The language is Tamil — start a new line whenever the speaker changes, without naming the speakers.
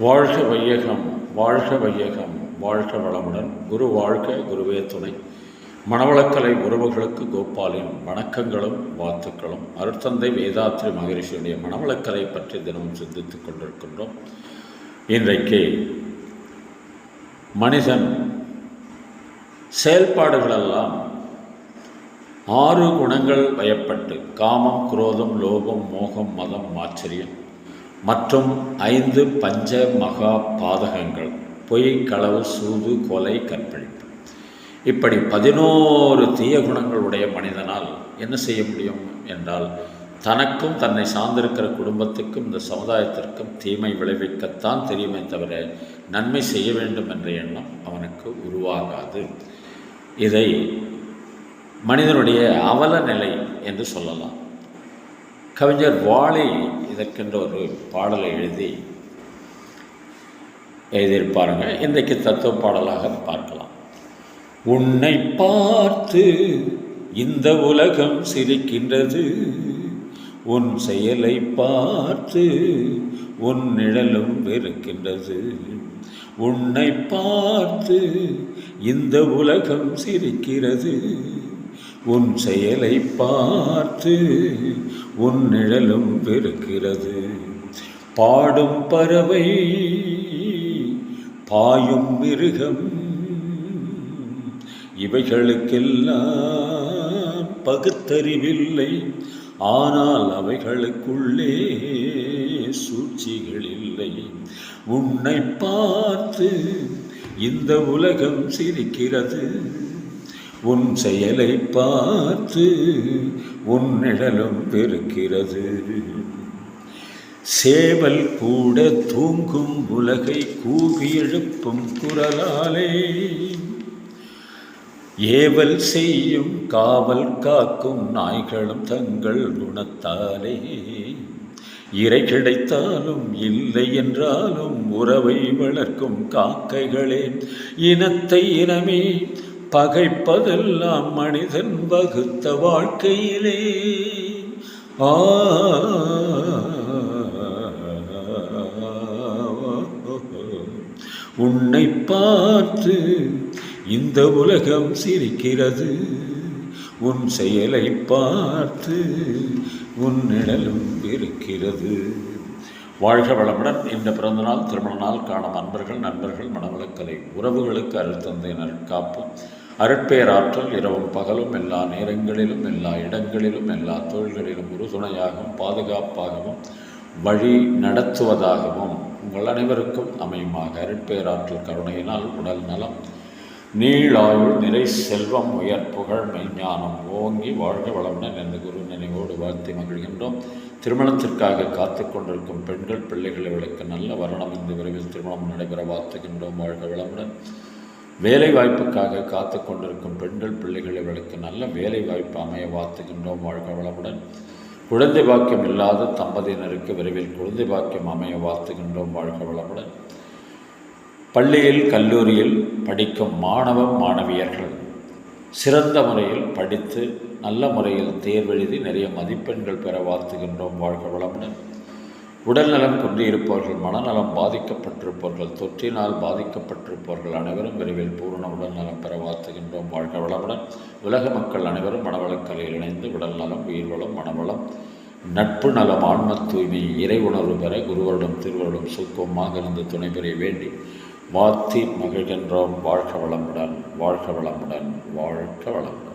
வாழ்க வையகம், வாழ்க வையகம், வாழ்க வளமுடன். குரு வாழ்க, குருவே துணை. மணவளக்கலை உறவுகளுக்கு கோபாலின் வணக்கங்களும் வாழ்த்துக்களும். அருட்தந்தை வேதாத்ரி மகரிஷியுடைய மணவளக்கலை பற்றி தினமும் சிந்தித்துக் கொண்டிருக்கின்றோம். இன்றைக்கு மனிதன் செயல்பாடுகளெல்லாம் 6 குணங்கள் வயப்பட்டு காமம், குரோதம், லோபம், மோகம், மதம், ஆச்சரியம் மற்றும் 5 பஞ்ச மகா பாதகங்கள் பொய், களவு, சூது, கொலை, கற்பழிப்பு, இப்படி 11 தீய குணங்களுடைய மனிதனால் என்ன செய்ய முடியும் என்றால், தனக்கும் தன்னை சார்ந்திருக்கிற குடும்பத்துக்கும் இந்த சமுதாயத்திற்கும் தீமை விளைவிக்கத்தான் தெரியுமே தவிர நன்மை செய்ய வேண்டும் என்ற எண்ணம் அவனுக்கு உருவாகாது. இதை மனிதனுடைய அவல நிலை என்று சொல்லலாம். கவிஞர் வாலி இதற்கென்ற ஒரு பாடலை எழுதியிருப்பாருங்க. இன்றைக்கு தத்துவ பாடலாக பார்க்கலாம். உன்னை பார்த்து இந்த உலகம் சிரிக்கின்றது, உன் செயலை பார்த்து உன் நிழலும் வெறுக்கின்றது. உன்னை பார்த்து இந்த உலகம் சிரிக்கிறது, உன் செயலை பார்த்து உன் நிழலும் வெறுக்கிறது. பாடும் பறவை, பாயும் மிருகம், இவைகளுக்கெல்லாம் பகுத்தறிவில்லை, ஆனால் அவைகளுக்குள்ளே சூழ்ச்சிகள் இல்லை. உன்னை பார்த்து இந்த உலகம் சிரிக்கிறது, உன் செயலை பார்த்து உன் நிழலும் வெறுக்கிறது. சேவல் கூட தூங்கும் உலகை கூவி எழுப்பும் குரலாலே, ஏவல் செய்யும் காவல் காக்கும் நாய்களும் தங்கள் குணத்தாலே, இறை கிடைத்தாலும் இல்லை என்றாலும் உறவை வளர்க்கும் காக்கைகளே, இனத்தை இனமே பகைப்பதெல்லாம் மனிதன் வகுத்த வாழ்க்கையிலே. உன்னை பார்த்து இந்த உலகம் சிரிக்கிறது, உன் செயலை பார்த்து உன் நிழலும் இருக்கிறது. வாழ்க வளமுடன். இந்த பிறந்தநாள், திருமண நாள் காணும் நண்பர்கள், மணவளக்கலை உறவுகளுக்கு அருட்தந்தை நற்காப்பு, அருட்பேராற்றல் இரவும் பகலும் எல்லா நேரங்களிலும் எல்லா இடங்களிலும் எல்லா தொழில்களிலும் உறுதுணையாகவும் பாதுகாப்பாகவும் வழி நடத்துவதாகவும் உங்கள் அனைவருக்கும் அமையுமாக. அருட்பேராற்றல் கருணையினால் உடல் நலம், நீளாயுள், நிறை செல்வம், உயர் புகழ், மெய்ஞானம் ஓங்கி வாழ்க வளமுடன் என்ற குரு நினைவோடு வாழ்த்தி மகிழ்கின்றோம். திருமணத்திற்காக காத்து கொண்டிருக்கும் பெண்கள், பிள்ளைகளுக்கு நல்ல வரணம் இந்த விரைவில் திருமணம் நடைபெற வாழ்த்துகின்றோம். வாழ்க வளமுடன். வேலை வாய்ப்புக்காக காத்து கொண்டிருக்கும் பெண்கள், பிள்ளைகளுக்கு நல்ல வேலை வாய்ப்பு அமைய வாழ்த்துகின்றோம். வாழ்க வளமுடன். குழந்தை பாக்கியம் இல்லாத தம்பதியினருக்கு விரைவில் குழந்தை பாக்கியம் அமைய வாழ்த்துகின்றோம். வாழ்க வளமுடன். பள்ளியில், கல்லூரியில் படிக்கும் மாணவியர்கள் சிறந்த முறையில் படித்து நல்ல முறையில் தேர்வெழுதி நிறைய மதிப்பெண்கள் பெற வாழ்த்துகின்றோம். வாழ்க வளமுடன். உடல்நலம் குன்றியிருப்பவர்கள், மனநலம் பாதிக்கப்பட்டிருப்பவர்கள், தொற்றினால் பாதிக்கப்பட்டிருப்பவர்கள் அனைவரும் விரைவில் பூரண உடல்நலம் பெற வாழ்த்துகின்றோம். வாழ்க வளமுடன். உலக மக்கள் அனைவரும் மனவளக்கலையில் இணைந்து உடல்நலம், உயிர்வளம், மனவளம், நட்பு நலம், ஆன்ம தூய்மை, இறை உணர்வு பெற குருவருடன் திருவருடன் சுக்கமாக இருந்து துணை பெற வேண்டி வாழ்த்தி மகிழ்கின்றோம். வாழ்க வளமுடன், வாழ்க வளமுடன், வாழ்க வளமுடன்.